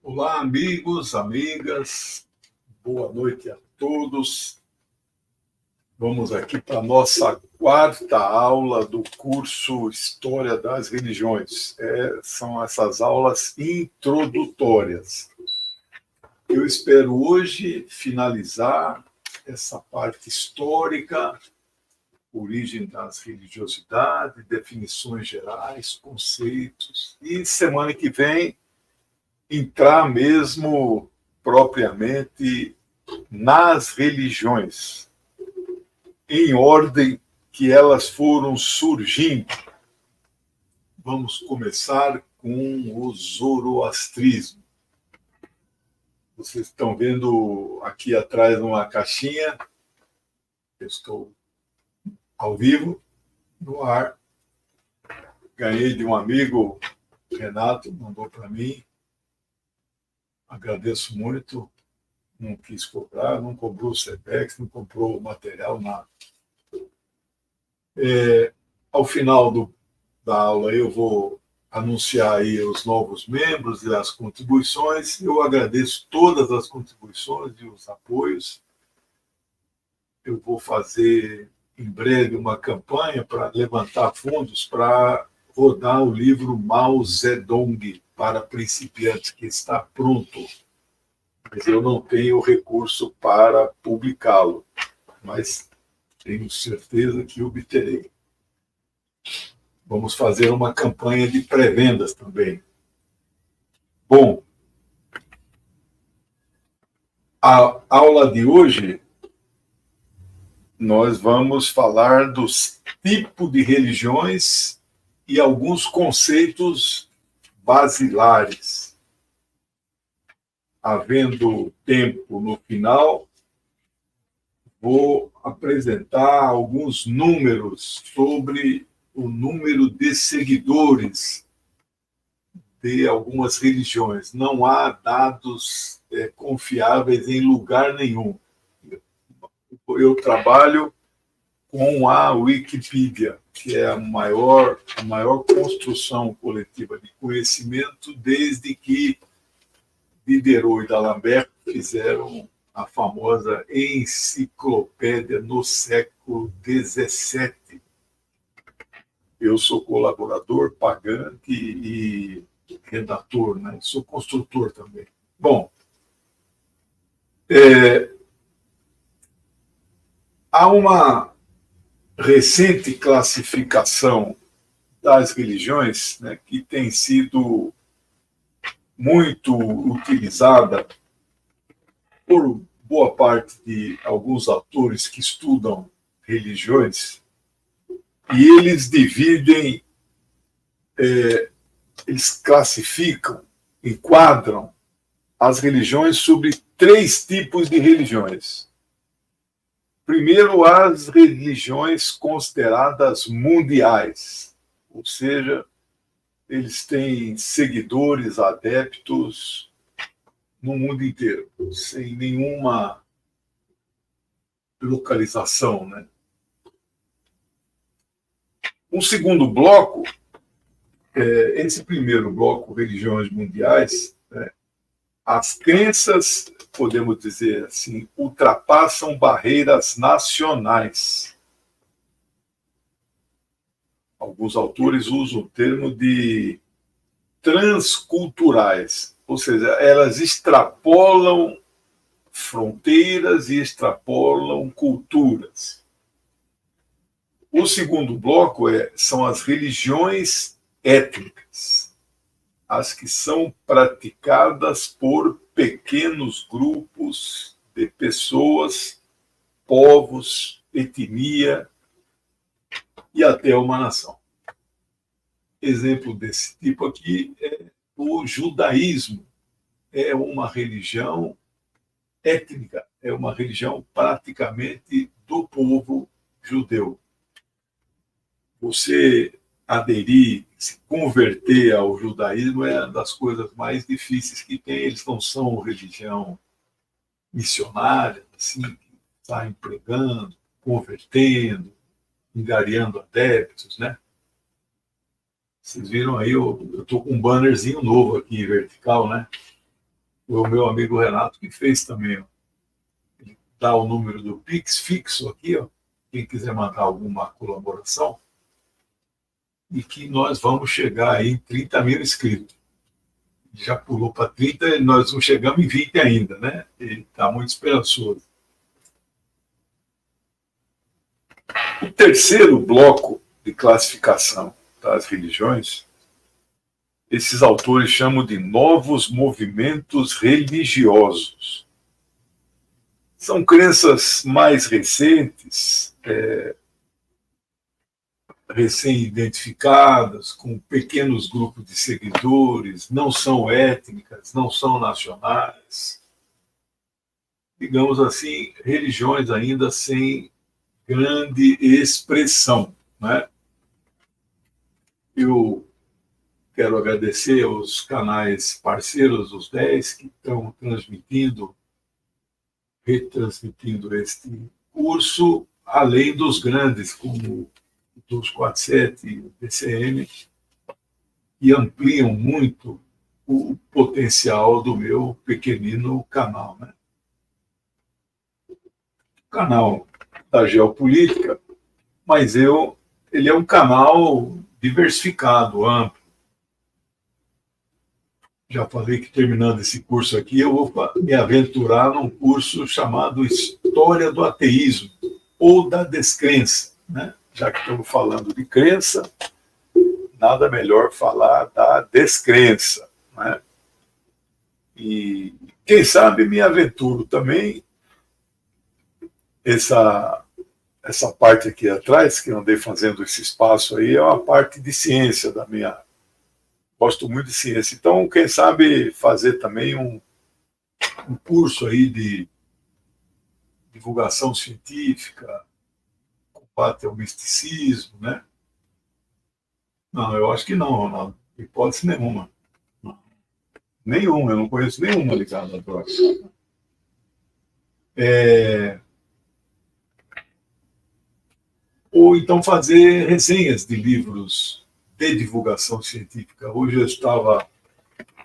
Olá, amigos, amigas, boa noite a todos. Vamos aqui para a nossa quarta aula do curso História das Religiões. São essas aulas introdutórias. Eu espero hoje finalizar essa parte histórica, origem das religiosidades, definições gerais, conceitos, e semana que vem entrar mesmo propriamente nas religiões, em ordem que elas foram surgindo. Vamos começar com o zoroastrismo. Vocês estão vendo aqui atrás uma caixinha. Eu estou ao vivo, no ar. Ganhei de um amigo, Renato, mandou para mim. Agradeço muito. Não quis cobrar, não cobrou o CEPEX, não comprou o material, nada. Ao final da aula, eu vou anunciar aí os novos membros e as contribuições. Eu agradeço todas as contribuições e os apoios. Eu vou fazer em breve uma campanha para levantar fundos para rodar o livro Mao Zedong para principiantes, que está pronto. Mas eu não tenho recurso para publicá-lo, mas tenho certeza que obterei. Vamos fazer uma campanha de pré-vendas também. Bom, a aula de hoje, nós vamos falar dos tipos de religiões e alguns conceitos basilares. Havendo tempo no final, vou apresentar alguns números sobre o número de seguidores de algumas religiões. Não há dados confiáveis em lugar nenhum. Eu trabalho com a Wikipedia, que é a maior construção coletiva de conhecimento desde que Diderot e D'Alembert fizeram a famosa enciclopédia no século XVII. Eu sou colaborador, pagante e redator, né? Sou construtor também. Bom, há uma recente classificação das religiões, né, que tem sido muito utilizada por boa parte de alguns autores que estudam religiões, e eles dividem, eles classificam, enquadram as religiões sobre 3 tipos de religiões. Primeiro, as religiões consideradas mundiais, ou seja, eles têm seguidores, adeptos no mundo inteiro, sem nenhuma localização, né? Um segundo bloco, esse primeiro bloco, religiões mundiais, né, as crenças, podemos dizer assim, ultrapassam barreiras nacionais. Alguns autores usam o termo de transculturais, ou seja, elas extrapolam fronteiras e extrapolam culturas. O segundo bloco são as religiões étnicas, as que são praticadas por pequenos grupos de pessoas, povos, etnia e até uma nação. Exemplo desse tipo aqui é o judaísmo. É uma religião étnica, é uma religião praticamente do povo judeu. Você aderir, se converter ao judaísmo é uma das coisas mais difíceis que tem. Eles não são religião missionária, assim, que está pregando, convertendo, angariando adeptos, né? Vocês viram aí, eu estou com um bannerzinho novo aqui, vertical, né? Foi o meu amigo Renato que fez também. Ó. Ele dá o número do Pix fixo aqui, ó, quem quiser mandar alguma colaboração, e que nós vamos chegar aí em 30 mil inscritos. Já pulou para 30, nós não chegamos em 20 ainda, né? Ele está muito esperançoso. O terceiro bloco de classificação das religiões, esses autores chamam de novos movimentos religiosos. São crenças mais recentes, recém-identificadas, com pequenos grupos de seguidores, não são étnicas, não são nacionais. Digamos assim, religiões ainda sem grande expressão, né? Eu quero agradecer aos canais parceiros, os 10, que estão retransmitindo este curso, além dos grandes, como o 247 e o PCM, que ampliam muito o potencial do meu pequenino canal, né? O canal da geopolítica, mas ele é um canal diversificado, amplo. Já falei que terminando esse curso aqui, eu vou me aventurar num curso chamado História do Ateísmo, ou da Descrença, né? Já que estamos falando de crença, nada melhor falar da descrença, né? E quem sabe me aventuro também essa parte aqui atrás, que eu andei fazendo esse espaço aí, é uma parte de ciência da minha... Gosto muito de ciência. Então, quem sabe fazer também um curso aí de divulgação científica, combate ao misticismo, né? Não, eu acho que não, Ronaldo. Hipótese nenhuma. Nenhuma, eu não conheço nenhuma ligada à droga. Ou então fazer resenhas de livros de divulgação científica. Hoje eu estava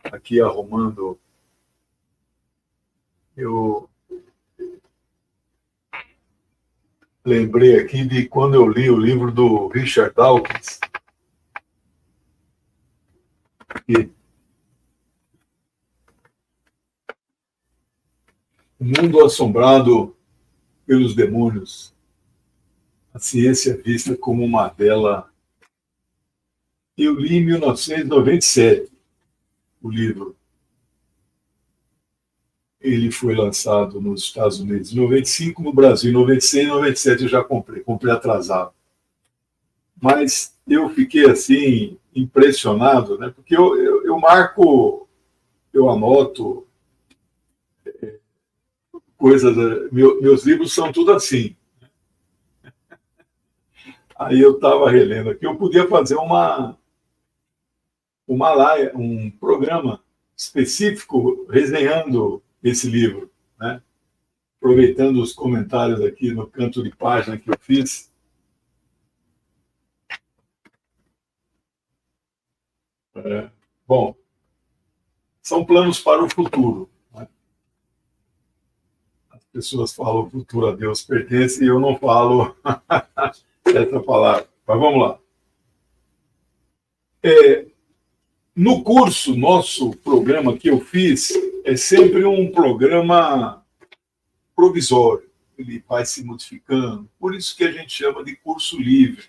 aqui arrumando, eu lembrei aqui de quando eu li o livro do Richard Dawkins, que O Mundo Assombrado pelos Demônios, a ciência vista como uma bela... Eu li em 1997 o livro. Ele foi lançado nos Estados Unidos em 95, no Brasil em 96, em 97 eu já comprei atrasado. Mas eu fiquei assim, impressionado, né? Porque eu marco, eu anoto coisas, meus livros são tudo assim. Aí eu estava relendo aqui, eu podia fazer um programa específico resenhando esse livro, né? Aproveitando os comentários aqui no canto de página que eu fiz. Bom, são planos para o futuro, né? As pessoas falam o futuro a Deus pertence e eu não falo essa palavra. Mas vamos lá. No curso, nosso programa que eu fiz é sempre um programa provisório. Ele vai se modificando. Por isso que a gente chama de curso livre.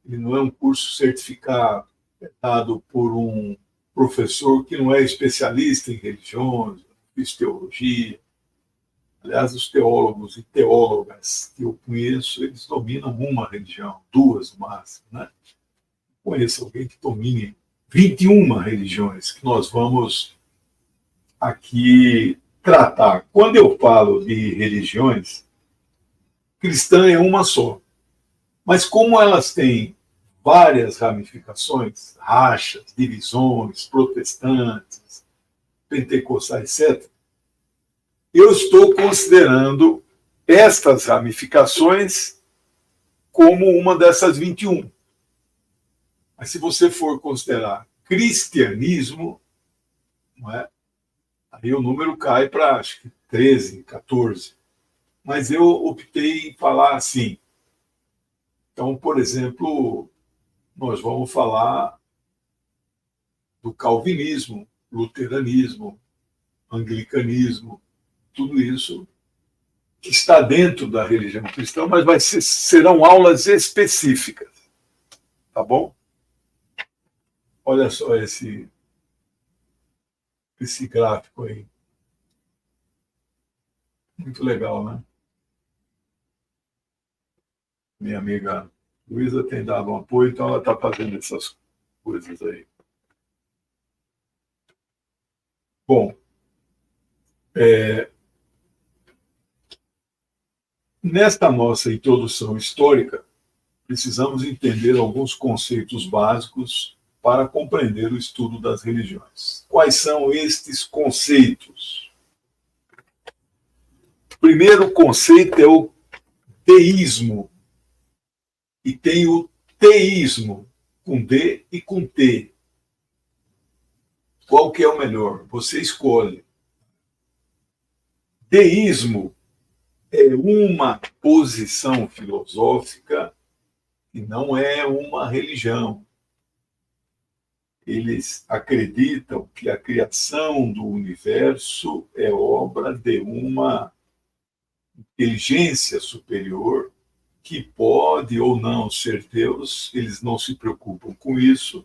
Ele não é um curso certificado, é dado por um professor que não é especialista em religiões, fiz teologia. Aliás, os teólogos e teólogas que eu conheço, eles dominam uma religião, duas no máximo, né? Conheço alguém que domine 21 religiões, que nós vamos aqui tratar. Quando eu falo de religiões, cristã é uma só. Mas como elas têm várias ramificações, rachas, divisões, protestantes, pentecostais, etc., eu estou considerando estas ramificações como uma dessas 21. Mas se você for considerar cristianismo, não é? Aí o número cai para, acho que 13, 14. Mas eu optei em falar assim. Então, por exemplo, nós vamos falar do calvinismo, luteranismo, anglicanismo, tudo isso que está dentro da religião cristã, mas serão aulas específicas, tá bom? Olha só esse gráfico aí. Muito legal, né? Minha amiga Luísa tem dado um apoio, então ela está fazendo essas coisas aí. Bom, nesta nossa introdução histórica, precisamos entender alguns conceitos básicos para compreender o estudo das religiões. Quais são estes conceitos? O primeiro conceito é o teísmo, e tem o teísmo, com D e com T. Qual que é o melhor? Você escolhe. Deísmo é uma posição filosófica e não é uma religião. Eles acreditam que a criação do universo é obra de uma inteligência superior que pode ou não ser Deus, eles não se preocupam com isso.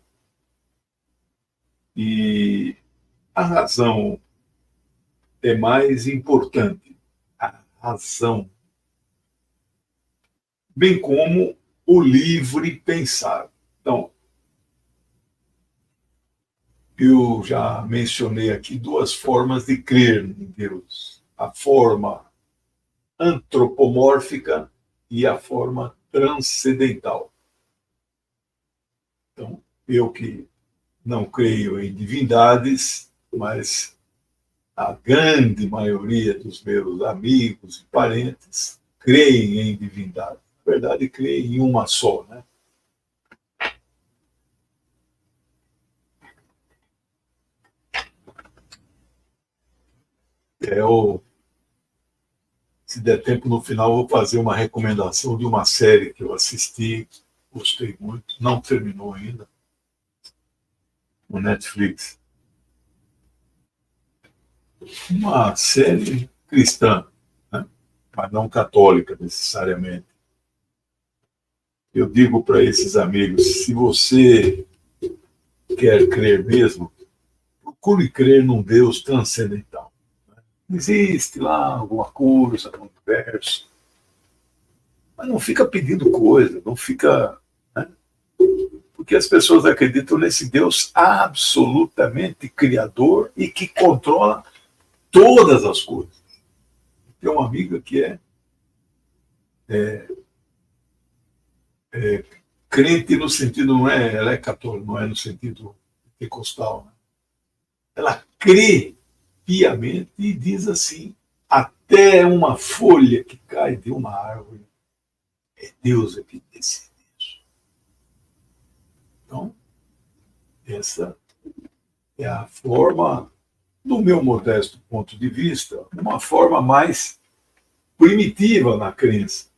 E a razão é mais importante. A razão. Bem como o livre pensar. Então, eu já mencionei aqui duas formas de crer em Deus. A forma antropomórfica e a forma transcendental. Então, eu que não creio em divindades, mas a grande maioria dos meus amigos e parentes creem em divindade. Na verdade, creem em uma só, né? Se der tempo no final, vou fazer uma recomendação de uma série que eu assisti, gostei muito, não terminou ainda, no Netflix. Uma série cristã, né? Mas não católica necessariamente. Eu digo para esses amigos, se você quer crer mesmo, procure crer num Deus transcendental. Existe lá alguma coisa no universo, mas não fica pedindo coisa, não fica... Né? Porque as pessoas acreditam nesse Deus absolutamente criador e que controla todas as coisas. Tem uma amiga que é crente no sentido, não é, ela é católica, não é no sentido pentecostal. Né? Ela crê piamente e diz assim, até uma folha que cai de uma árvore, é Deus que decide isso. Então, essa é a forma, do meu modesto ponto de vista, uma forma mais primitiva na crença.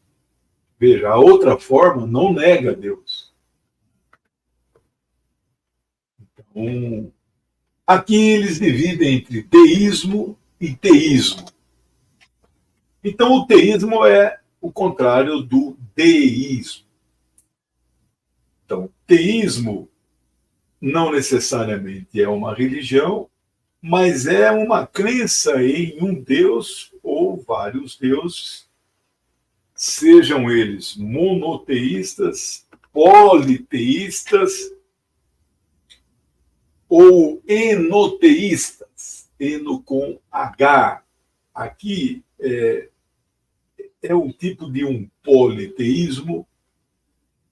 Veja, a outra forma não nega Deus. Então, aqui eles dividem entre teísmo e teísmo. Então, o teísmo é o contrário do deísmo. Então, teísmo não necessariamente é uma religião, mas é uma crença em um Deus ou vários deuses, sejam eles monoteístas, politeístas ou enoteístas, eno com H. Aqui é um tipo de um politeísmo,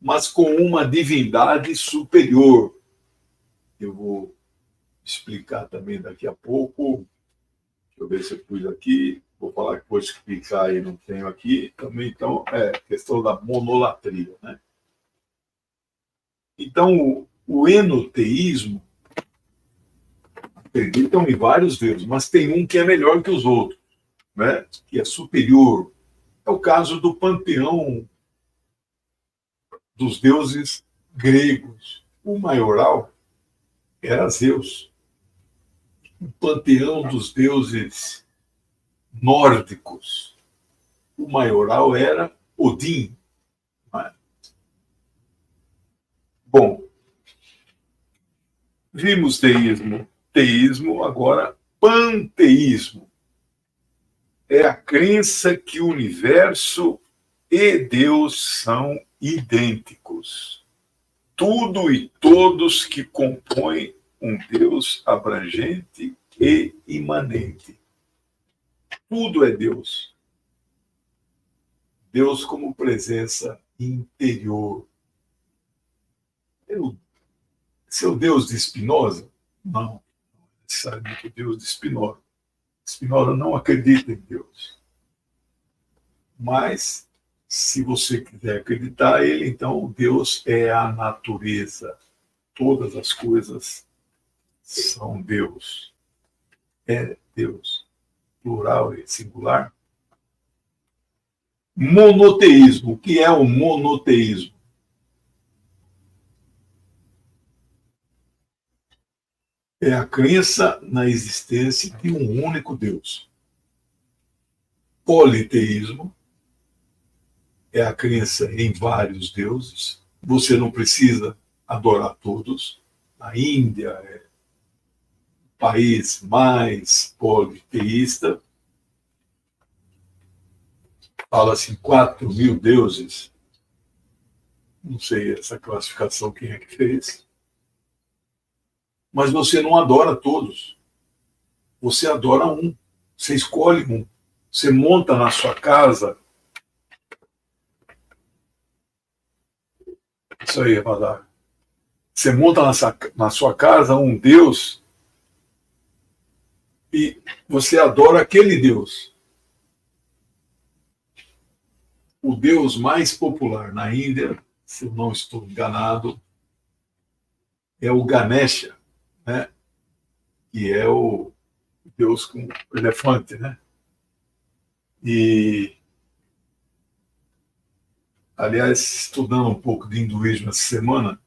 mas com uma divindade superior. Eu vou explicar também daqui a pouco. Deixa eu ver se eu pus aqui. Vou falar que depois que clicar aí não tenho aqui. Também, então, questão da monolatria. Né? Então, o enoteísmo acreditam em vários deuses, mas tem um que é melhor que os outros, né? Que é superior. É o caso do panteão dos deuses gregos. O maioral era Zeus. O panteão dos deuses nórdicos. O maioral era Odin. Bom, vimos teísmo, agora panteísmo. É a crença que o universo e Deus são idênticos. Tudo e todos que compõem um Deus abrangente e imanente. Tudo é Deus. Deus como presença interior. Seu Deus de Spinoza? Não necessariamente o Deus de Spinoza. Spinoza não acredita em Deus. Mas, se você quiser acreditar ele, então Deus é a natureza. Todas as coisas são Deus. É Deus. Plural e singular. Monoteísmo. O que é o monoteísmo? É a crença na existência de um único Deus. Politeísmo é a crença em vários deuses. Você não precisa adorar todos. A Índia é o país mais politeísta. Fala-se 4.000 deuses. Não sei essa classificação quem é que fez. Mas você não adora todos. Você adora um. Você escolhe um. Você monta na sua casa. Isso aí, Madar. Você monta na sua casa um Deus e você adora aquele Deus. O Deus mais popular na Índia, se eu não estou enganado, é o Ganesha, né? Que é o Deus com o elefante, né? E, aliás, estudando um pouco de hinduísmo essa semana,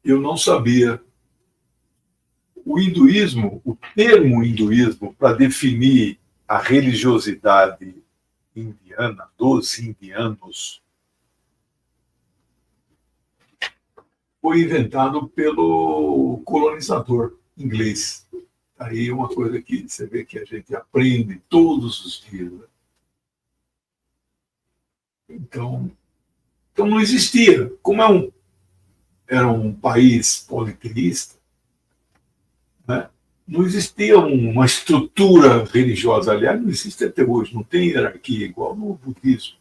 eu não sabia. O hinduísmo, o termo hinduísmo, para definir a religiosidade indiana, dos indianos, foi inventado pelo colonizador inglês. Aí uma coisa que você vê que a gente aprende todos os dias. Né? Então não existia. Como era um país politeísta, né? Não existia uma estrutura religiosa. Aliás, não existe até hoje. Não tem hierarquia, igual no budismo.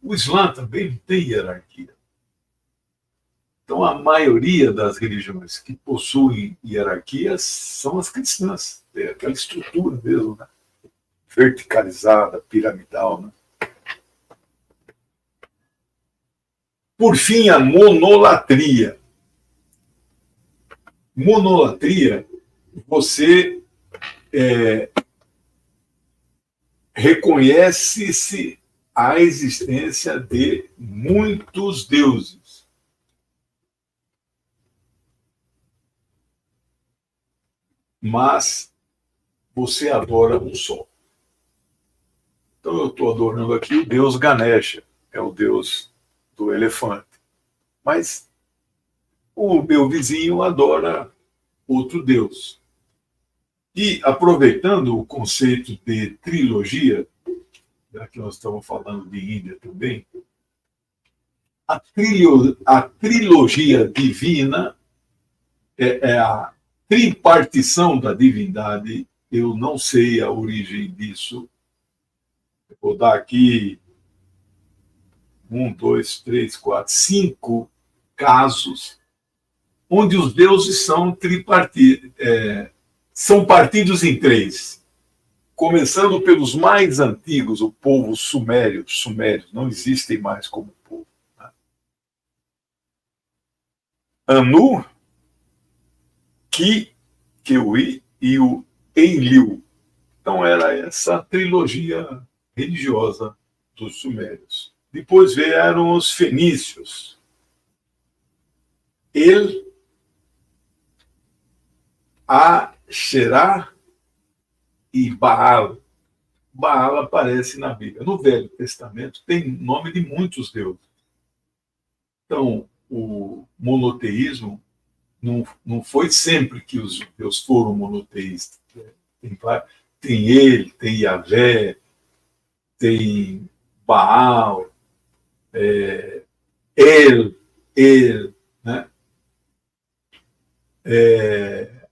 O Islã também não tem hierarquia. Então, a maioria das religiões que possuem hierarquias são as cristãs. É aquela estrutura mesmo, né? Verticalizada, piramidal. Né? Por fim, a monolatria. Monolatria, você reconhece-se a existência de muitos deuses. Mas você adora um só. Então eu estou adorando aqui o deus Ganesha, é o deus do elefante. Mas o meu vizinho adora outro deus. E aproveitando o conceito de trilogia, já que nós estamos falando de Índia também, a trilogia divina é a tripartição da divindade. Eu não sei a origem disso. Eu vou dar aqui 1, 2, 3, 4, 5 casos onde os deuses são tripartidos, são partidos em 3. Começando pelos mais antigos, o povo sumério. Sumérios não existem mais como povo. Né? Anu, Ki, Kewi e o Enlil. Então era essa trilogia religiosa dos sumérios. Depois vieram os fenícios. El, Asherá e Baal. Baal aparece na Bíblia. No Velho Testamento tem nome de muitos deuses. Então, o monoteísmo não foi sempre que os judeus foram monoteístas. Tem ele, tem Yahvé, tem Baal, El, né?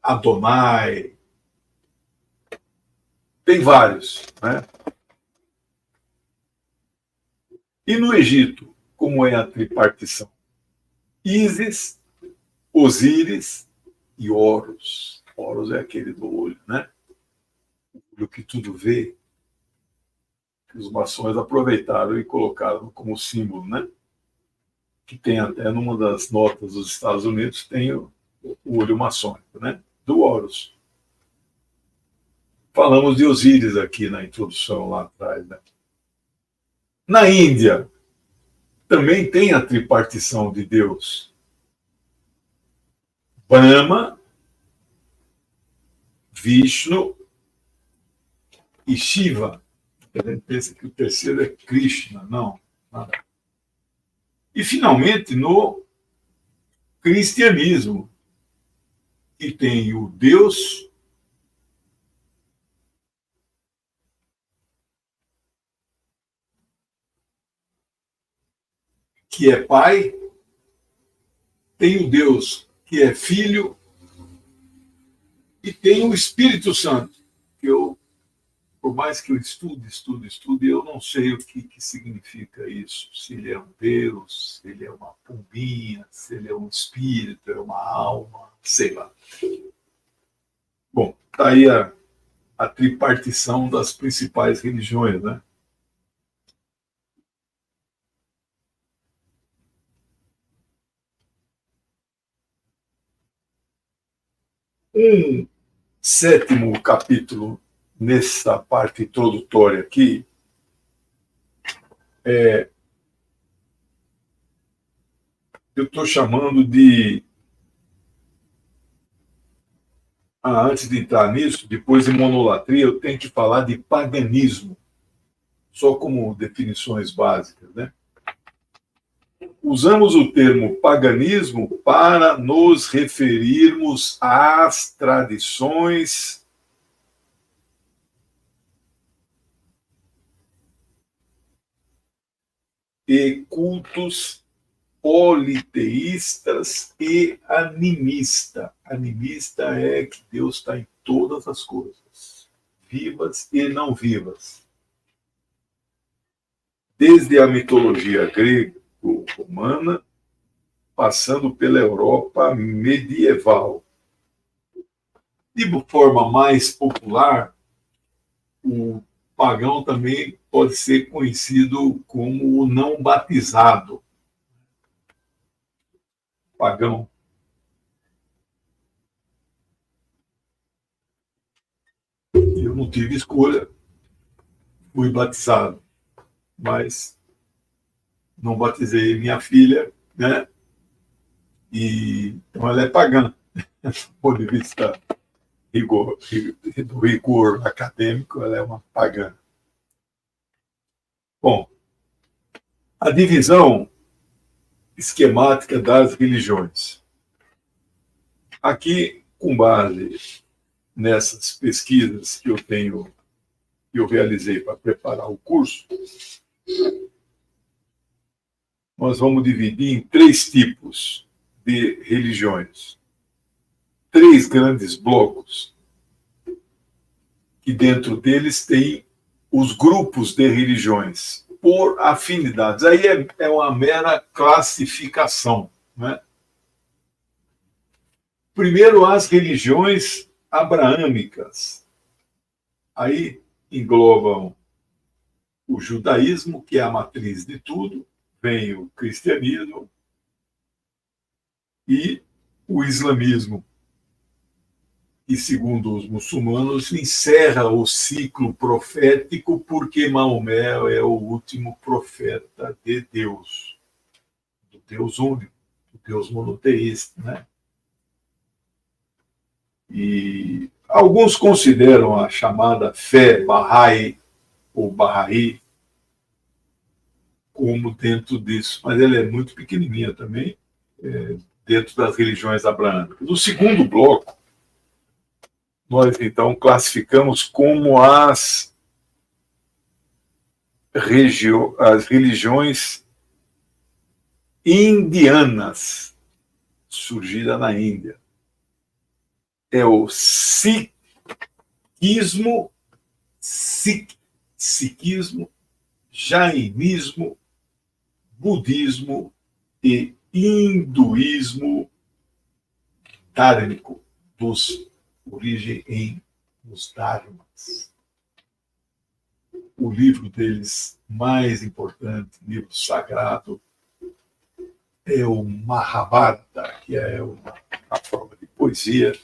Adonai, tem vários. Né? E no Egito, como é a tripartição? Ísis, Osíris e Horus. Horus é aquele do olho, né? O olho que tudo vê, que os maçons aproveitaram e colocaram como símbolo, né? Que tem até numa das notas dos Estados Unidos, tem o olho maçônico, né? Do Horus. Falamos de Osíris aqui na introdução lá atrás, né? Na Índia, também tem a tripartição de Deus. Brahma, Vishnu e Shiva. A gente pensa que o terceiro é Krishna. Não, nada. E, finalmente, no cristianismo, que tem o Deus que é Pai, tem o Deus que é Filho e tem o Espírito Santo, que eu, por mais que eu estude, eu não sei o que significa isso. Se ele é um Deus, se ele é uma pombinha, se ele é um espírito, é uma alma, sei lá. Bom, está aí a tripartição das principais religiões, né? Um sétimo capítulo nessa parte introdutória aqui eu estou chamando de antes de entrar nisso, depois de monolatria, eu tenho que falar de paganismo, só como definições básicas, né? Usamos o termo paganismo para nos referirmos às tradições e cultos politeístas e animista. Animista é que Deus está em todas as coisas, vivas e não vivas. Desde a mitologia grego-romana, passando pela Europa medieval. De forma mais popular, o pagão também pode ser conhecido como o não batizado. Pagão. Eu não tive escolha, fui batizado, mas não batizei minha filha, né? Então ela é pagã, do ponto de vista do rigor acadêmico, ela é uma pagã. Bom, a divisão esquemática das religiões. Aqui, com base nessas pesquisas que eu realizei para preparar o curso, nós vamos dividir em 3 tipos de religiões. 3 grandes blocos, que dentro deles tem os grupos de religiões, por afinidades. Aí é uma mera classificação. Né? Primeiro, as religiões abraâmicas. Aí englobam o judaísmo, que é a matriz de tudo, vem o cristianismo e o islamismo, e, segundo os muçulmanos, encerra o ciclo profético porque Maomé é o último profeta de Deus, do Deus único, do Deus monoteísta, né? E alguns consideram a chamada fé Bahá'í ou Bahá'í como dentro disso, mas ela é muito pequenininha também, dentro das religiões abraâmicas. O segundo bloco, nós então classificamos como as religiões indianas, surgidas na Índia. É o sikhismo, jainismo, budismo e hinduísmo dhármico, dos origem em os dharmas. O livro deles mais importante, livro sagrado, é o Mahabharata, que é uma forma de poesia.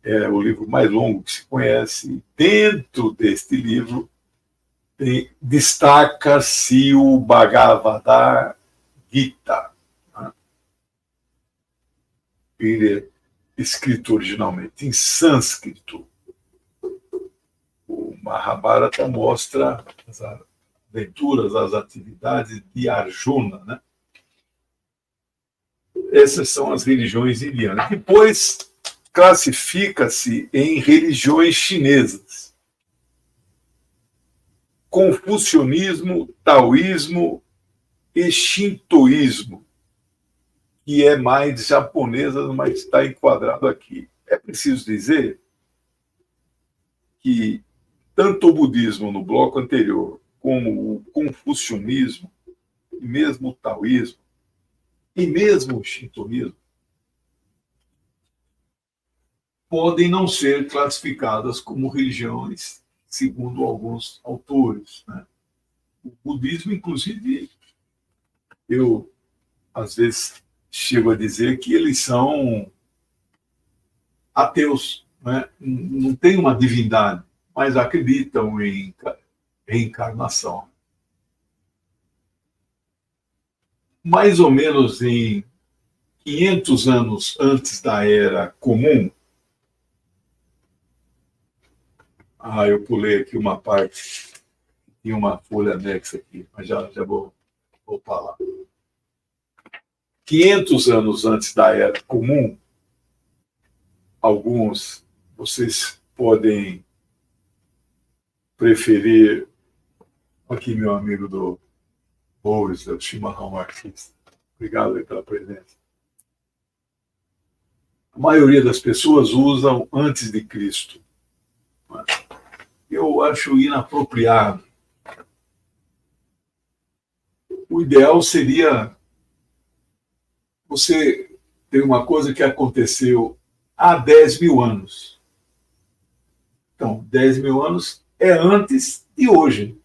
É o livro mais longo que se conhece. Dentro deste livro destaca-se o Bhagavad Gita. Ele é escrito originalmente em sânscrito. O Mahabharata mostra as aventuras, as atividades de Arjuna, né? Essas são as religiões indianas. Depois classifica-se em religiões chinesas: confucionismo, taoísmo e shintoísmo, que é mais japonesa, mas está enquadrado aqui. É preciso dizer que tanto o budismo no bloco anterior, como o confucionismo, e mesmo o taoísmo, e mesmo o shintoísmo, podem não ser classificadas como religiões, segundo alguns autores, né? O budismo, inclusive, eu, às vezes, chego a dizer que eles são ateus, né? Não tem uma divindade, mas acreditam em reencarnação. Mais ou menos em 500 anos antes da Era Comum, eu pulei aqui uma parte, e uma folha anexa aqui, mas já vou falar. 500 anos antes da Era Comum, alguns vocês podem preferir, aqui meu amigo do Boris, do chimarrão marxista. Obrigado aí pela presença. A maioria das pessoas usam antes de Cristo. Eu acho inapropriado. O ideal seria você ter uma coisa que aconteceu há 10 mil anos. Então, 10 mil anos é antes de hoje.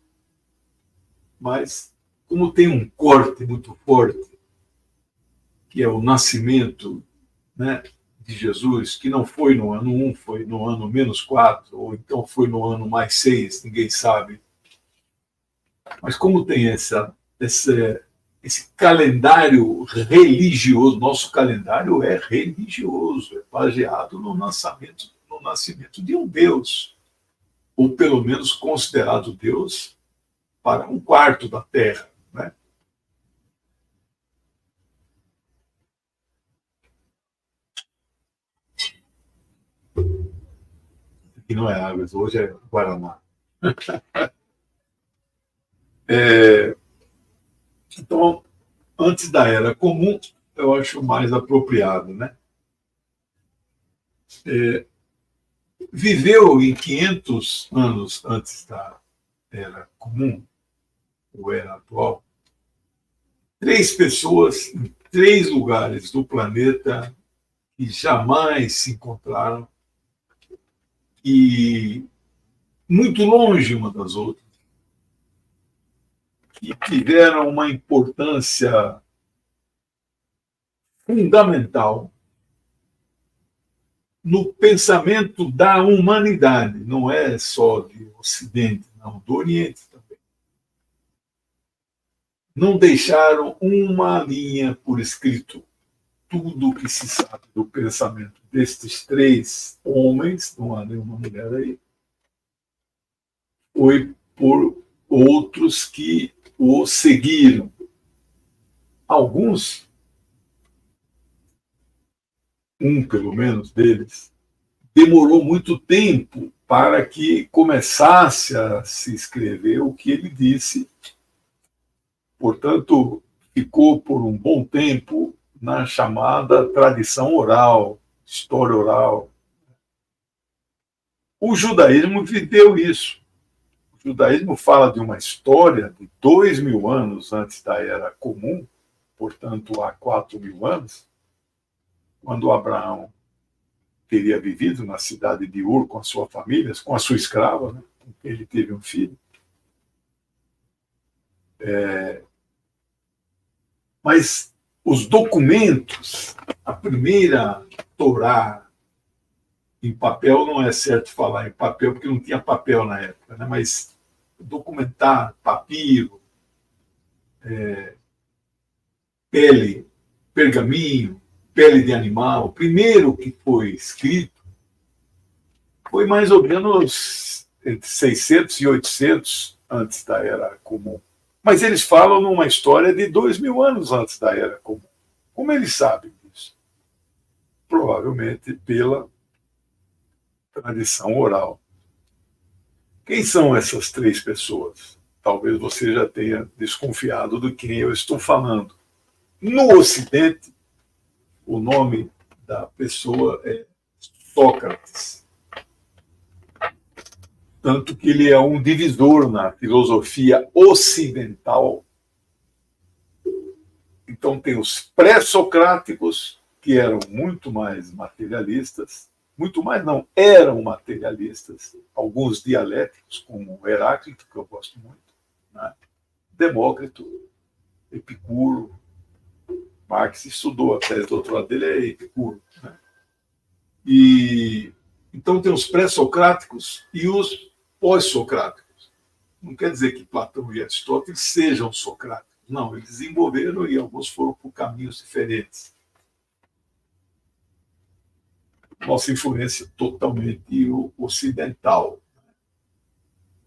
Mas, como tem um corte muito forte, que é o nascimento, né, de Jesus, que não foi no ano 1, foi no ano -4, ou então foi no ano +6, ninguém sabe. Mas como tem esse calendário religioso, nosso calendário é religioso, é baseado no nascimento de um Deus, ou pelo menos considerado Deus para um quarto da Terra, né? Que não é água, hoje é Guaraná. Então, antes da Era Comum, eu acho mais apropriado, né? Viveu em 500 anos antes da Era Comum, ou Era Atual, 3 pessoas em 3 lugares do planeta que jamais se encontraram e muito longe uma das outras, que tiveram uma importância fundamental no pensamento da humanidade, não é só do Ocidente, não, do Oriente também. Não deixaram uma linha por escrito. Tudo o que se sabe do pensamento destes três homens, não há nenhuma mulher aí, foi por outros que o seguiram. Alguns, pelo menos deles, demorou muito tempo para que começasse a se escrever o que ele disse. Portanto, ficou por um bom tempo na chamada tradição oral, história oral. O judaísmo viveu isso. O judaísmo fala de uma história de 2.000 anos antes da Era Comum, portanto, há 4.000 anos, quando Abraão teria vivido na cidade de Ur com a sua família, com a sua escrava, né, com quem ele teve um filho. Mas os documentos, a primeira Torá em papel, não é certo falar em papel, porque não tinha papel na época, né? Mas documentar, papiro, pele, pergaminho, pele de animal, o primeiro que foi escrito foi mais ou menos entre 600 e 800 antes da Era Comum. Mas eles falam numa história de 2.000 anos antes da Era Comum. Como eles sabem disso? Provavelmente pela tradição oral. Quem são essas três pessoas? Talvez você já tenha desconfiado de quem eu estou falando. No Ocidente, o nome da pessoa é Sócrates. Tanto que ele é um divisor na filosofia ocidental. Então, tem os pré-socráticos, que eram muito mais materialistas, muito mais não, eram materialistas, alguns dialéticos, como Heráclito, que eu gosto muito, né? Demócrito, Epicuro, Marx estudou a tese do doutorado dele, é Epicuro. Né? E, então, tem os pré-socráticos e os pós-socráticos. Não quer dizer que Platão e Aristóteles sejam socráticos. Não, eles desenvolveram e alguns foram por caminhos diferentes. Nossa influência totalmente ocidental.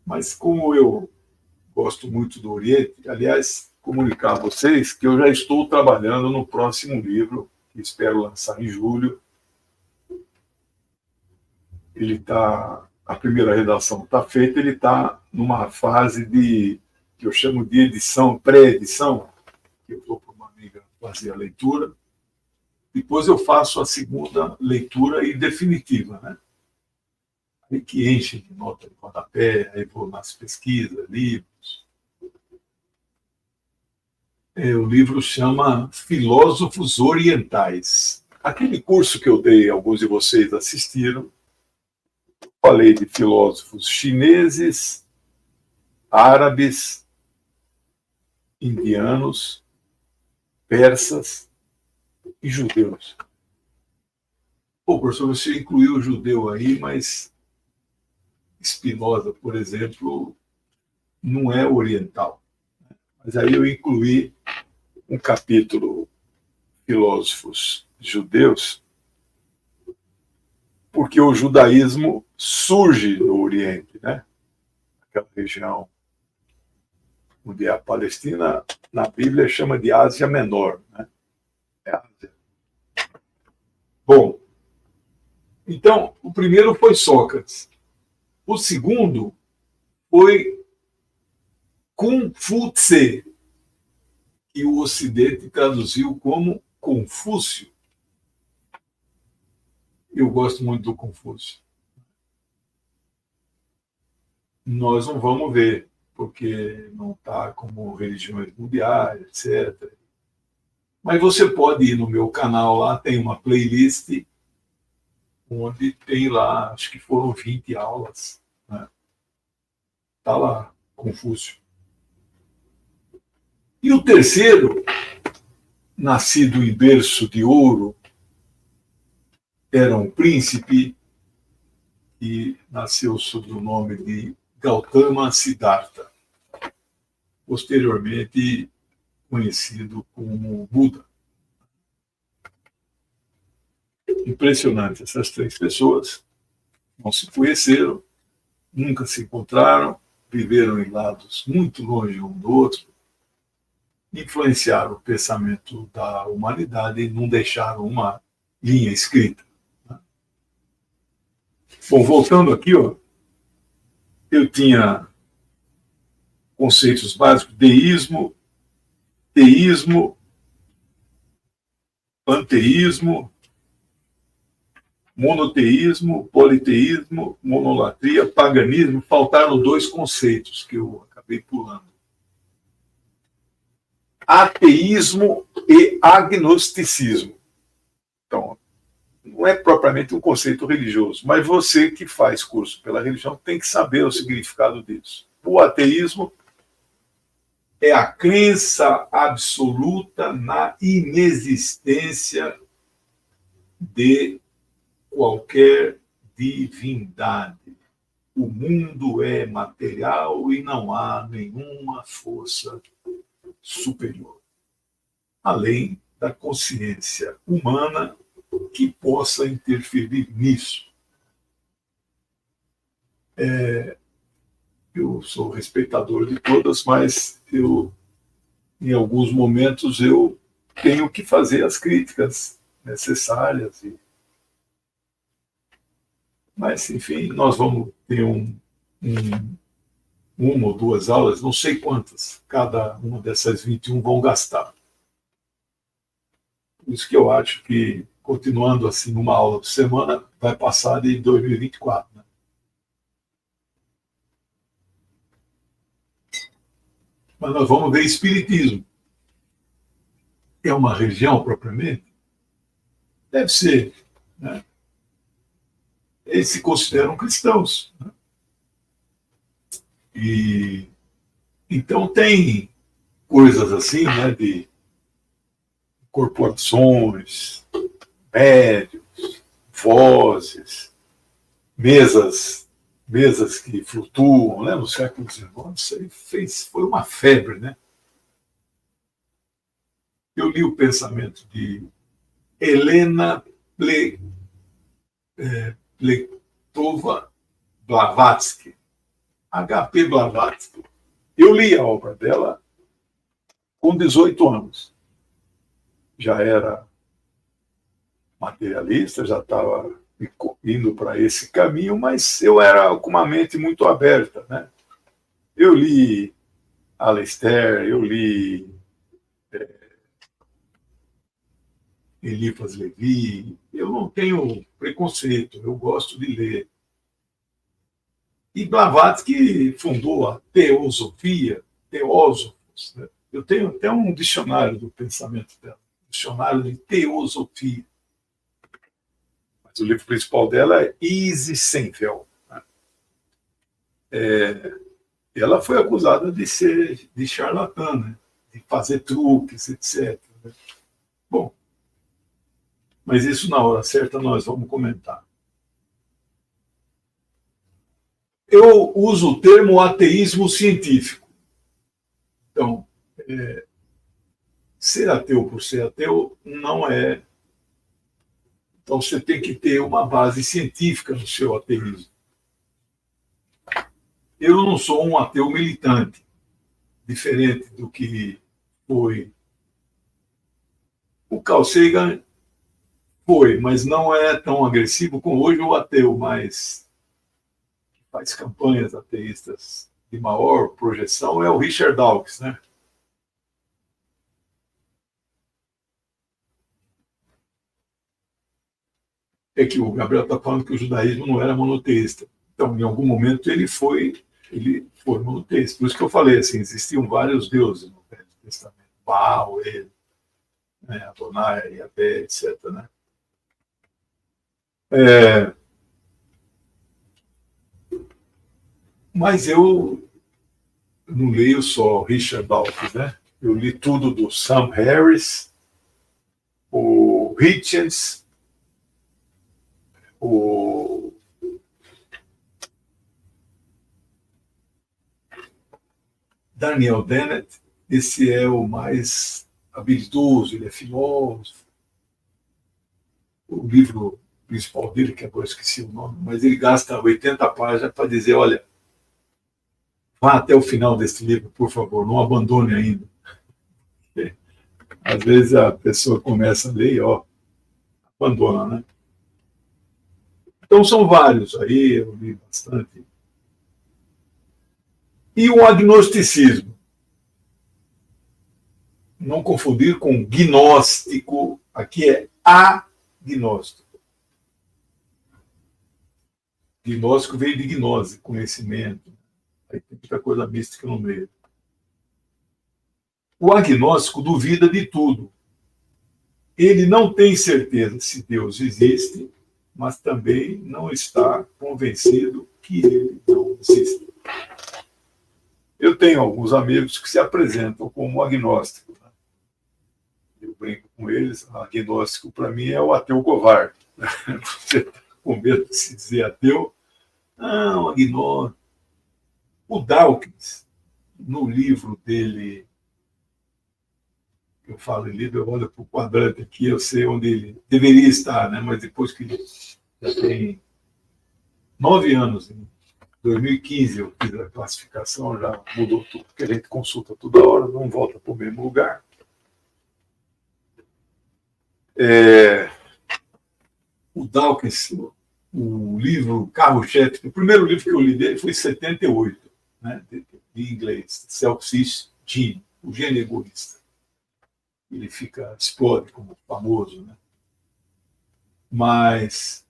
Mas como eu gosto muito do Oriente, aliás, comunicar a vocês que eu já estou trabalhando no próximo livro, que espero lançar em julho. Ele está, a primeira redação está feita, ele está numa fase que eu chamo de edição, pré-edição, que eu vou para uma amiga fazer a leitura. Depois eu faço a segunda leitura e definitiva, né? Aí que enche de nota de rodapé, aí vou nas pesquisas, livros. O livro chama Filósofos Orientais. Aquele curso que eu dei, alguns de vocês assistiram, falei de filósofos chineses, árabes, indianos, persas e judeus. Pô, professor, você incluiu o judeu aí, mas Spinoza, por exemplo, não é oriental. Mas aí eu incluí um capítulo filósofos judeus, porque o judaísmo surge no Oriente, né? Aquela região onde a Palestina, na Bíblia, chama de Ásia Menor, né? É Ásia. Bom, então, o primeiro foi Sócrates. O segundo foi Confúcio, que o Ocidente traduziu como Confúcio. Eu gosto muito do Confúcio. Nós não vamos ver, porque não está como religiões mundiais, etc. Mas você pode ir no meu canal lá, tem uma playlist onde tem lá, acho que foram 20 aulas. Né? Está lá, Confúcio. E o terceiro, nascido em berço de ouro, era um príncipe que nasceu sob o nome de Gautama Siddhartha, posteriormente conhecido como Buda. Impressionante, essas três pessoas não se conheceram, nunca se encontraram, viveram em lados muito longe um do outro, influenciaram o pensamento da humanidade e não deixaram uma linha escrita. Bom, voltando aqui, eu tinha conceitos básicos: deísmo, teísmo, panteísmo, monoteísmo, politeísmo, monolatria, paganismo. Faltaram dois conceitos que eu acabei pulando: ateísmo e agnosticismo. Então, não é propriamente um conceito religioso, mas você que faz curso pela religião tem que saber o significado disso. O ateísmo é a crença absoluta na inexistência de qualquer divindade. O mundo é material e não há nenhuma força superior, além da consciência humana que possa interferir nisso. Eu sou respeitador de todas, mas em alguns momentos eu tenho que fazer as críticas necessárias. Mas, enfim, nós vamos ter uma ou duas aulas, não sei quantas, cada uma dessas 21 vão gastar. Por isso que eu acho que, continuando assim, uma aula por semana, vai passar de 2024. Né? Mas nós vamos ver espiritismo. É uma religião propriamente? Deve ser. Né? Eles se consideram cristãos. Né? E então tem coisas assim, né, de corporações, médios, vozes, mesas que flutuam, né, no século XIX. Isso aí foi uma febre, né? Eu li o pensamento de Helena Pletova Blavatsky, H.P. Blavatsky. Eu li a obra dela com 18 anos. Já era materialista, já estava indo para esse caminho, mas eu era com uma mente muito aberta. Né? Eu li Aleister, eu li Eliphas Levi, eu não tenho preconceito, eu gosto de ler. E Blavatsky fundou a teosofia, teósofos. Né? Eu tenho até um dicionário do pensamento dela, dicionário de teosofia. Mas o livro principal dela é Easy Seinfeld. Né? Ela foi acusada de ser de charlatã, né? De fazer truques, etc. Né? Bom, mas isso na hora certa nós vamos comentar. Eu uso o termo ateísmo científico. Então, ser ateu por ser ateu não é. Então, você tem que ter uma base científica no seu ateísmo. Eu não sou um ateu militante, diferente do que foi. O Carl Sagan foi, mas não é tão agressivo como hoje o ateu, mas faz campanhas ateístas de maior projeção, é o Richard Dawkins, né? É que o Gabriel está falando que o judaísmo não era monoteísta. Então, em algum momento, ele foi monoteísta. Por isso que eu falei assim, existiam vários deuses no Velho Testamento. Baal, ele, né, Adonai, Yahvé, etc. Né? Mas eu não leio só Richard Dawkins, né? Eu li tudo do Sam Harris, o Hitchens, O Daniel Dennett, esse é o mais habilidoso, ele é filósofo. O livro principal dele, que agora esqueci o nome, mas ele gasta 80 páginas para dizer, olha, vá até o final desse livro, por favor, não abandone ainda. Às vezes a pessoa começa a ler e, abandona, né? Então são vários aí, eu li bastante. E o agnosticismo. Não confundir com gnóstico, aqui é agnóstico. Gnóstico veio de gnose, conhecimento. Aí tem muita coisa mística no meio. O agnóstico duvida de tudo. Ele não tem certeza se Deus existe, mas também não está convencido que ele não existe. Eu tenho alguns amigos que se apresentam como agnósticos. Eu brinco com eles, agnóstico para mim é o ateu covarde. Você está com medo de se dizer ateu? Não, agnóstico. O Dawkins, no livro dele, eu falo em livro, eu olho para o quadrante aqui, eu sei onde ele deveria estar, né? Mas depois que já tem 9 anos, em 2015 eu fiz a classificação, já mudou tudo, porque a gente consulta toda hora, não volta para o mesmo lugar. O Dawkins, o livro Carro-Chefe, o primeiro livro que eu li dele foi em 78, né, de inglês, Selfish Gene, o gênio egoísta. Ele explode como famoso, né? Mas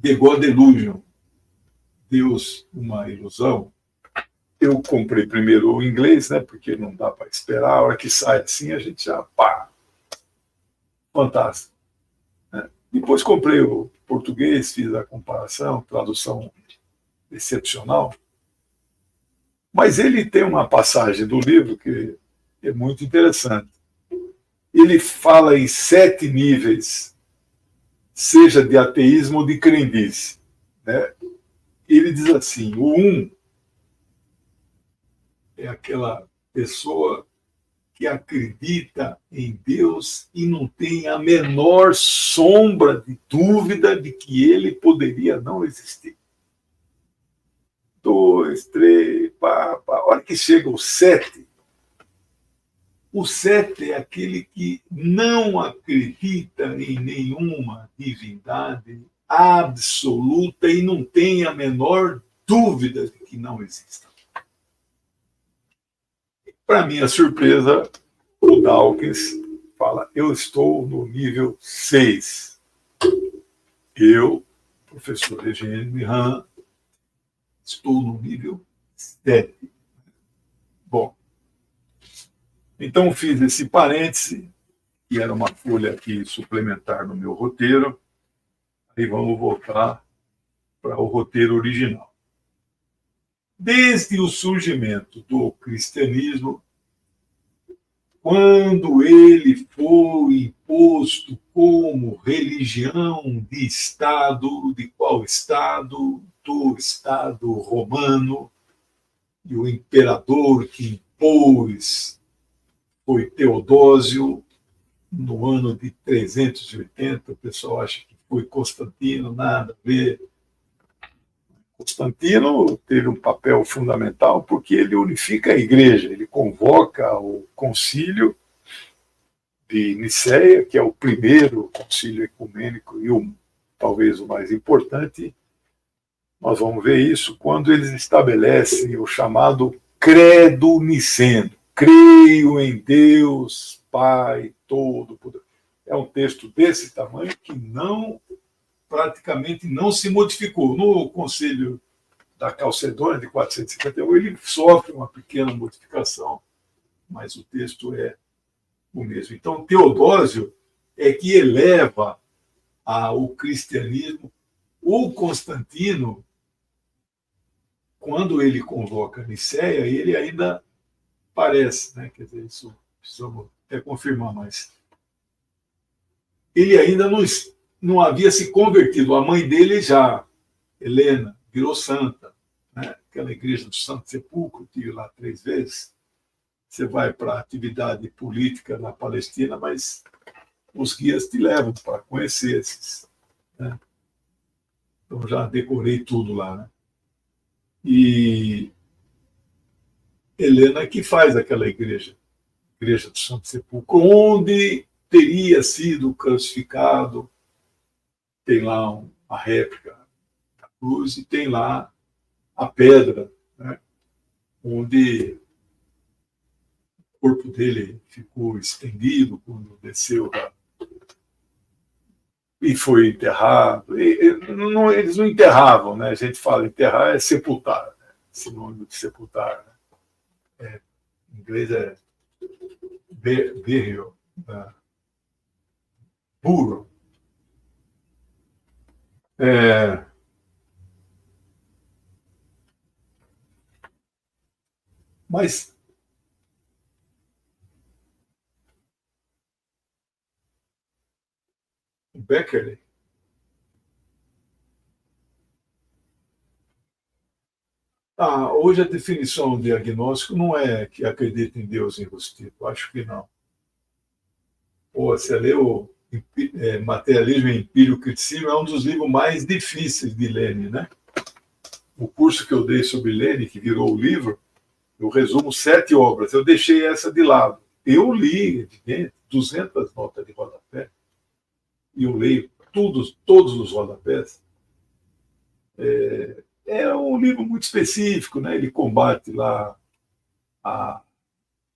The God Delusion, Deus, uma ilusão. Eu comprei primeiro o inglês, né? Porque não dá para esperar, a hora que sai assim, a gente já, pá, fantástico. Né? Depois comprei o português, fiz a comparação, tradução excepcional. Mas ele tem uma passagem do livro que é muito interessante. Ele fala em 7 níveis, seja de ateísmo ou de crendice. Né? Ele diz assim, o 1 é aquela pessoa que acredita em Deus e não tem a menor sombra de dúvida de que ele poderia não existir. 2, 3, pá. A hora que chega o 7 é aquele que não acredita em nenhuma divindade absoluta e não tem a menor dúvida de que não exista. Para minha surpresa, o Dawkins fala, eu estou no nível 6. Eu, professor Eugênio Han, estou no nível 7. Bom, então fiz esse parêntese, que era uma folha aqui suplementar no meu roteiro, e vamos voltar para o roteiro original. Desde o surgimento do cristianismo, quando ele foi imposto como religião de Estado, de qual Estado? Do Estado romano, e o imperador que impôs foi Teodósio, no ano de 380, o pessoal acha que foi Constantino, nada a ver. Constantino teve um papel fundamental porque ele unifica a igreja, ele convoca o concílio de Nicéia, que é o primeiro concílio ecumênico e talvez o mais importante. Nós vamos ver isso quando eles estabelecem o chamado credo niceno. Creio em Deus, Pai Todo-Poderoso. É um texto desse tamanho que praticamente não se modificou. No Concílio da Calcedônia, de 451, ele sofre uma pequena modificação, mas o texto é o mesmo. Então, Teodósio é que eleva o cristianismo. O Constantino, quando ele convoca a Nicéia, ele ainda parece, né? Quer dizer, isso precisamos até confirmar, mas ele ainda não havia se convertido. A mãe dele já, Helena, virou santa, né? Aquela igreja do Santo Sepulcro, tive lá 3 vezes. Você vai para atividade política na Palestina, mas os guias te levam para conhecer esses, né? Então já decorei tudo lá, né? E Helena que faz aquela igreja do Santo Sepulcro, onde teria sido crucificado. Tem lá uma réplica da cruz e tem lá a pedra, né, onde o corpo dele ficou estendido quando desceu e foi enterrado. Eles não enterravam, né? A gente fala enterrar é sepultar, né? Sinônimo de sepultar, né? Em inglês é burial, né? Burro. Mas o Beckerley, hoje a definição de agnóstico não é que acredita em Deus enrustido, acho que não. Pô, você leu Materialismo e Empírio Criticismo, é um dos livros mais difíceis de Lenin, né? O curso que eu dei sobre Lenin, que virou o livro, eu resumo 7 obras. Eu deixei essa de lado. Eu li, evidente, 200 notas de rodapé, e eu leio todos os rodapés. É um livro muito específico, né? Ele combate lá a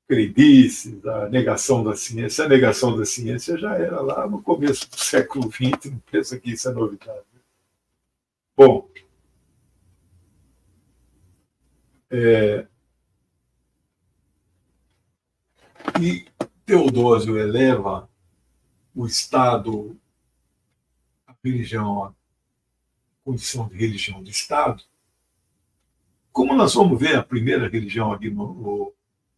crendices, a negação da ciência. A negação da ciência já era lá no começo do século XX, não pensa que isso é novidade. Bom, e Teodósio eleva o Estado, a religião, a condição de religião de Estado. Como nós vamos ver, a primeira religião aqui no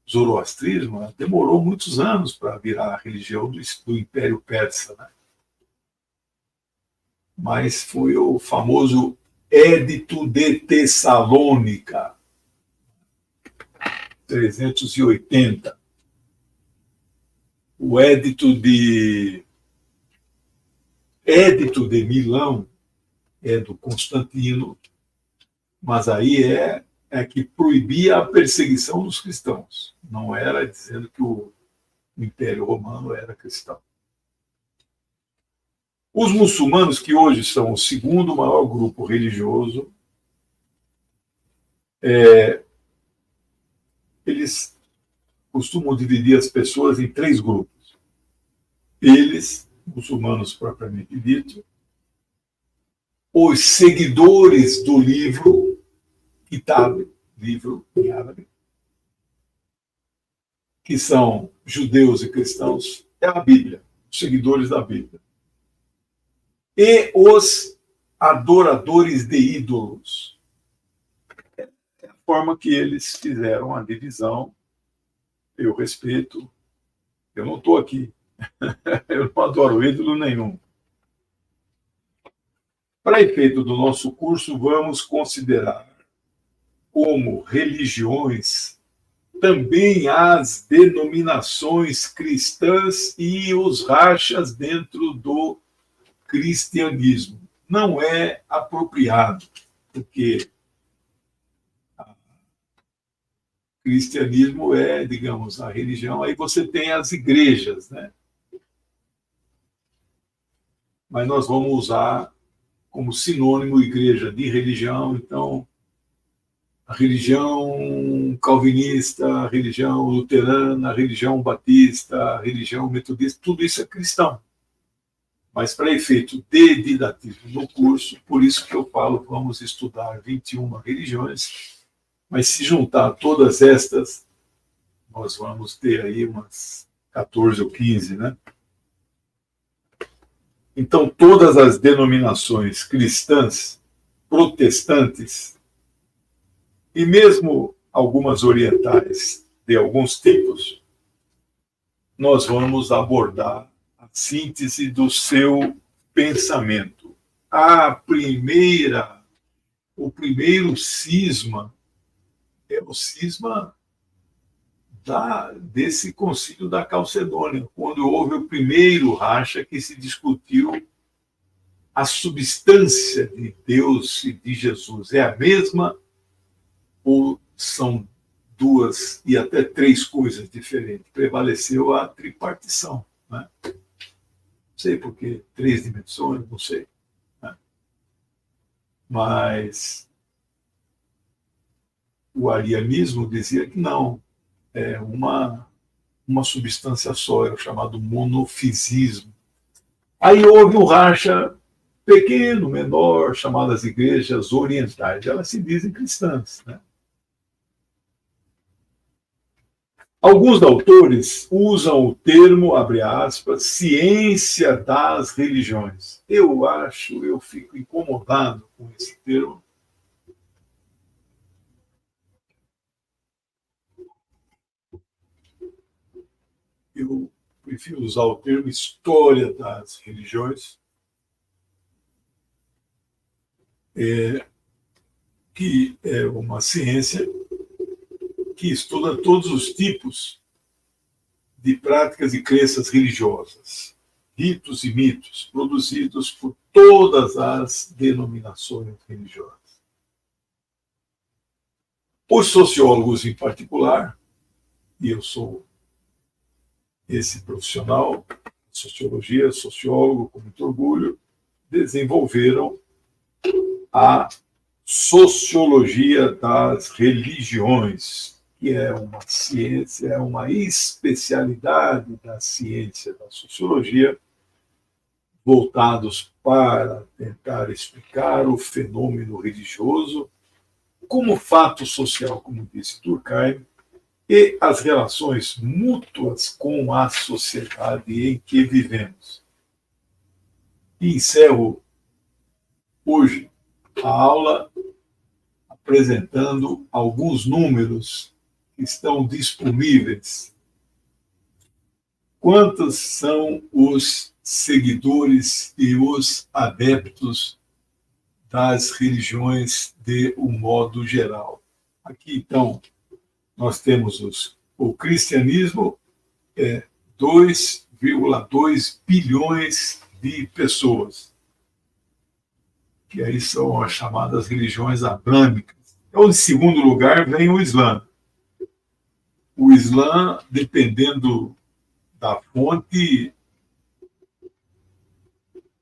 zoroastrismo demorou muitos anos para virar a religião do Império Persa, né? Mas foi o famoso Édito de Tessalônica, 380. O Édito de Milão é do Constantino, mas aí é que proibia a perseguição dos cristãos. Não era dizendo que o Império Romano era cristão. Os muçulmanos, que hoje são o segundo maior grupo religioso, eles costumam dividir as pessoas em 3 grupos. Eles, muçulmanos propriamente dito, os seguidores do livro Kitab, livro em árabe, que são judeus e cristãos, é a Bíblia, os seguidores da Bíblia. E os adoradores de ídolos. É a forma que eles fizeram a divisão. Eu respeito, eu não estou aqui, eu não adoro ídolo nenhum. Para efeito do nosso curso, vamos considerar como religiões também as denominações cristãs e os rachas dentro do cristianismo. Não é apropriado, porque o cristianismo é, digamos, a religião, aí você tem as igrejas, né? Mas nós vamos usar como sinônimo igreja de religião, então a religião calvinista, a religião luterana, a religião batista, a religião metodista, tudo isso é cristão. Mas para efeito de didatismo no curso, por isso que eu falo, vamos estudar 21 religiões, mas se juntar todas estas, nós vamos ter aí umas 14 ou 15, né? Então, todas as denominações cristãs, protestantes, e mesmo algumas orientais de alguns tipos, nós vamos abordar a síntese do seu pensamento. O primeiro cisma é o cisma desse concílio da Calcedônia, quando houve o primeiro racha que se discutiu a substância de Deus e de Jesus. É a mesma ou são duas e até três coisas diferentes? Prevaleceu a tripartição. Né? Não sei por que três dimensões, não sei. Né? Mas o arianismo dizia que não, é uma substância só, é o chamado monofisismo. Aí houve um racha pequeno, menor, chamado as igrejas orientais. Elas se dizem cristãs. Né? Alguns autores usam o termo, abre aspas, ciência das religiões. Eu fico incomodado com esse termo. Eu prefiro usar o termo história das religiões, que é uma ciência que estuda todos os tipos de práticas e crenças religiosas, ritos e mitos produzidos por todas as denominações religiosas. Os sociólogos, em particular, e eu sou esse profissional de sociologia, sociólogo, com muito orgulho, desenvolveram a sociologia das religiões, que é uma ciência, é uma especialidade da ciência da sociologia, voltados para tentar explicar o fenômeno religioso como fato social, como disse Durkheim, e as relações mútuas com a sociedade em que vivemos. E encerro hoje a aula apresentando alguns números que estão disponíveis. Quantos são os seguidores e os adeptos das religiões de um modo geral? Aqui, então, nós temos o cristianismo, 2,2 bilhões de pessoas, que aí são as chamadas religiões abrâmicas. Então, em segundo lugar, vem o Islã. O Islã, dependendo da fonte,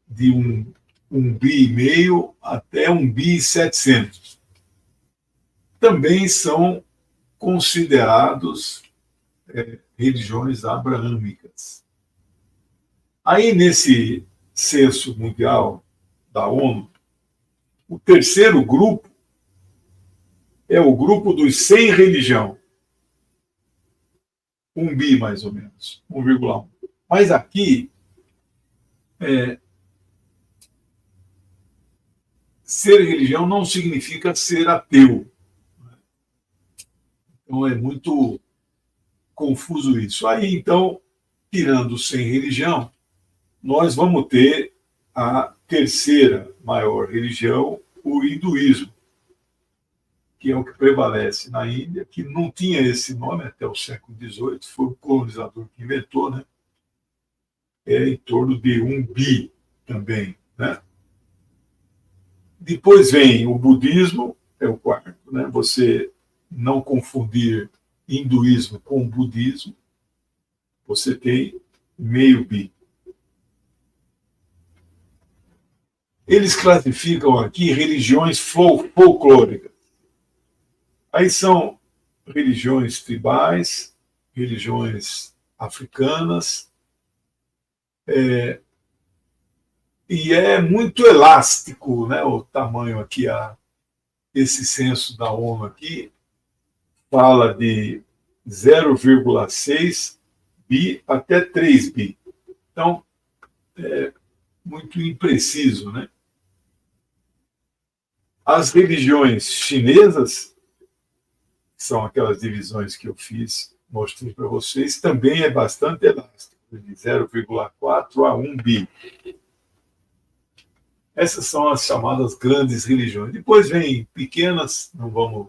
de 1,5 bi até 1,7 bi. Também são considerados religiões abraâmicas. Aí, nesse censo mundial da ONU, o terceiro grupo é o grupo dos sem religião. 1 bi, mais ou menos, 1,1. Mas aqui, ser religião não significa ser ateu. Então, é muito confuso isso. Aí, então, tirando sem religião, nós vamos ter a terceira maior religião, o hinduísmo, que é o que prevalece na Índia, que não tinha esse nome até o século XVIII, foi o colonizador que inventou, né? É em torno de 1 bi também, né? Depois vem o budismo, é o quarto, né? Você não confundir hinduísmo com budismo, você tem meio bi. Eles classificam aqui religiões folclóricas. Aí são religiões tribais, religiões africanas, e é muito elástico, né, o tamanho aqui, esse censo da ONU aqui fala de 0,6 bi até 3 bi. Então, é muito impreciso, né? As religiões chinesas, que são aquelas divisões que eu fiz, mostrei para vocês, também é bastante elástico, de 0,4 a 1 bi. Essas são as chamadas grandes religiões. Depois vem pequenas, não vamos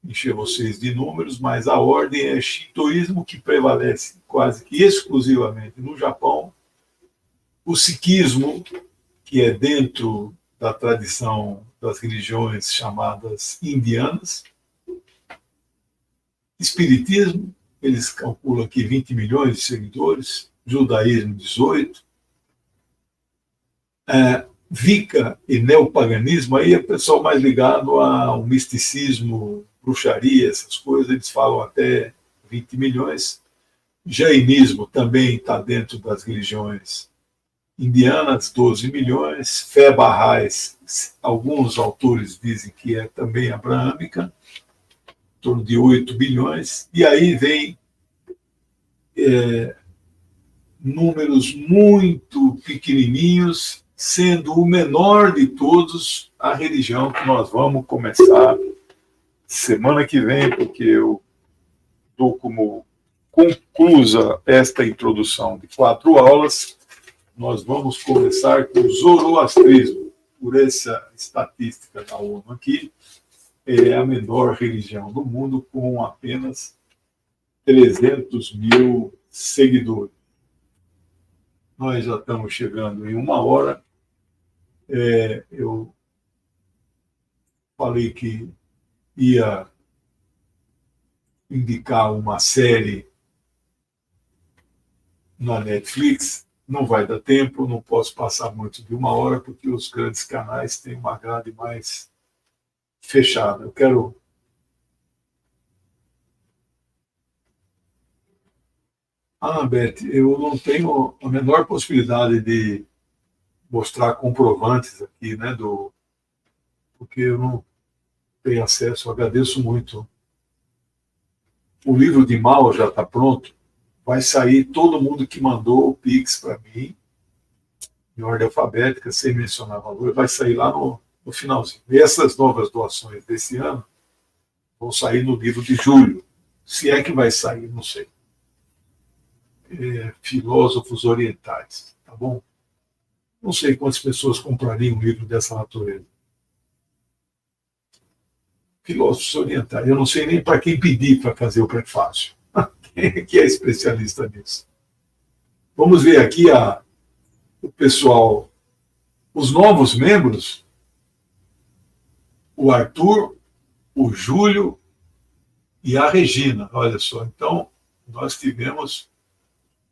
encher vocês de números, mas a ordem é shintoísmo, que prevalece quase que exclusivamente no Japão, o sikhismo, que é dentro da tradição das religiões chamadas indianas, espiritismo, eles calculam aqui 20 milhões de seguidores, judaísmo 18, Wicca e neopaganismo, aí é o pessoal mais ligado ao misticismo, bruxaria, essas coisas, eles falam até 20 milhões. Jainismo também está dentro das religiões indianas, 12 milhões. Fé Bahá'ís, alguns autores dizem que é também abraâmica, em torno de 8 bilhões. E aí vem números muito pequenininhos, sendo o menor de todos a religião que nós vamos começar semana que vem, porque eu dou como conclusa esta introdução de 4 aulas. Nós vamos começar com o zoroastrismo. Por essa estatística da ONU aqui, é a menor religião do mundo, com apenas 300 mil seguidores. Nós já estamos chegando em 1 hora. Eu falei que ia indicar uma série na Netflix. Não vai dar tempo, não posso passar muito de 1 hora, porque os grandes canais têm uma grade mais fechada. Eu quero... Beth, eu não tenho a menor possibilidade de mostrar comprovantes aqui, né, porque eu não tenho acesso. Eu agradeço muito. O livro de Mao já está pronto. Vai sair todo mundo que mandou o Pix para mim, em ordem alfabética, sem mencionar valor, vai sair lá no finalzinho. E essas novas doações desse ano vão sair no livro de julho. Se é que vai sair, não sei. Filósofos orientais, tá bom? Não sei quantas pessoas comprariam um livro dessa natureza. Filósofos orientais. Eu não sei nem para quem pedir para fazer o prefácio. Quem que é especialista nisso? Vamos ver aqui o pessoal, os novos membros, o Arthur, o Júlio e a Regina. Olha só, então nós tivemos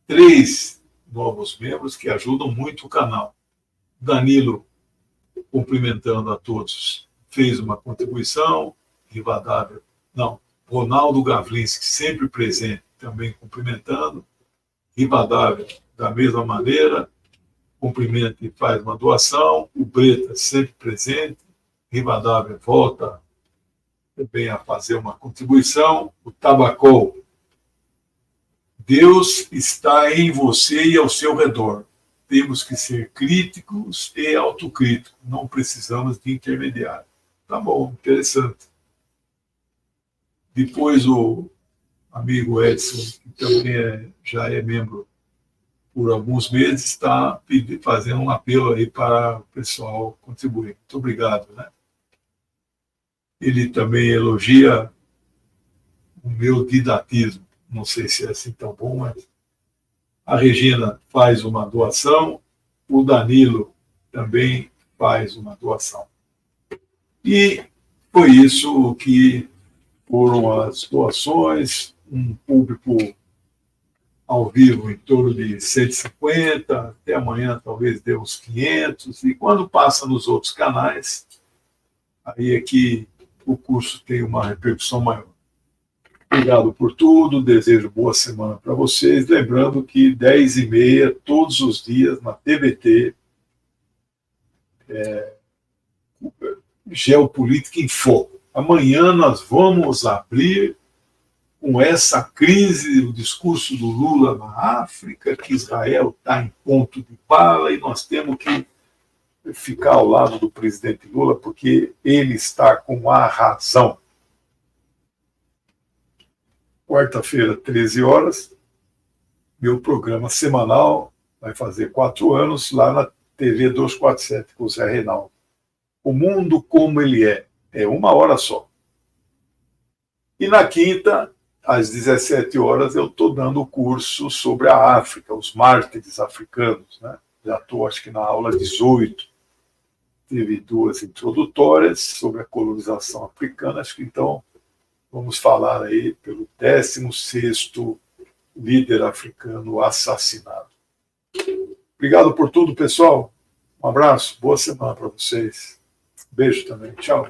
3 novos membros que ajudam muito o canal. Danilo, cumprimentando a todos, fez uma contribuição. Rivadavia, não, Ronaldo Gavlinski, sempre presente, também cumprimentando. Rivadavia, da mesma maneira, cumprimenta e faz uma doação. O Breta, sempre presente. Rivadavia volta também a fazer uma contribuição. O Tabacol, Deus está em você e ao seu redor. Temos que ser críticos e autocríticos. Não precisamos de intermediário. Tá bom, interessante. Depois o amigo Edson, que também já é membro por alguns meses, está fazendo um apelo aí para o pessoal contribuir. Muito obrigado, né? Ele também elogia o meu didatismo. Não sei se é assim tão bom, mas a Regina faz uma doação, o Danilo também faz uma doação. E foi isso que foram as doações, um público ao vivo em torno de 150, até amanhã talvez dê uns 500, e quando passa nos outros canais, aí é que o curso tem uma repercussão maior. Obrigado por tudo, desejo boa semana para vocês, lembrando que 10h30, todos os dias, na TVT, Geopolítica em Foco. Amanhã nós vamos abrir com essa crise, o discurso do Lula na África, que Israel está em ponto de bala e nós temos que ficar ao lado do presidente Lula porque ele está com a razão. Quarta-feira, 13 horas, meu programa semanal vai fazer 4 anos lá TV 247, com o Zé Reinaldo. O Mundo Como Ele É 1 hora só. E na quinta, às 17 horas, eu estou dando o curso sobre a África, os mártires africanos, né? Já estou, acho que na aula 18. Tive 2 introdutórias sobre a colonização africana, acho que então vamos falar aí pelo 16º líder africano assassinado. Obrigado por tudo, pessoal. Um abraço, boa semana para vocês. Beijo também. Tchau.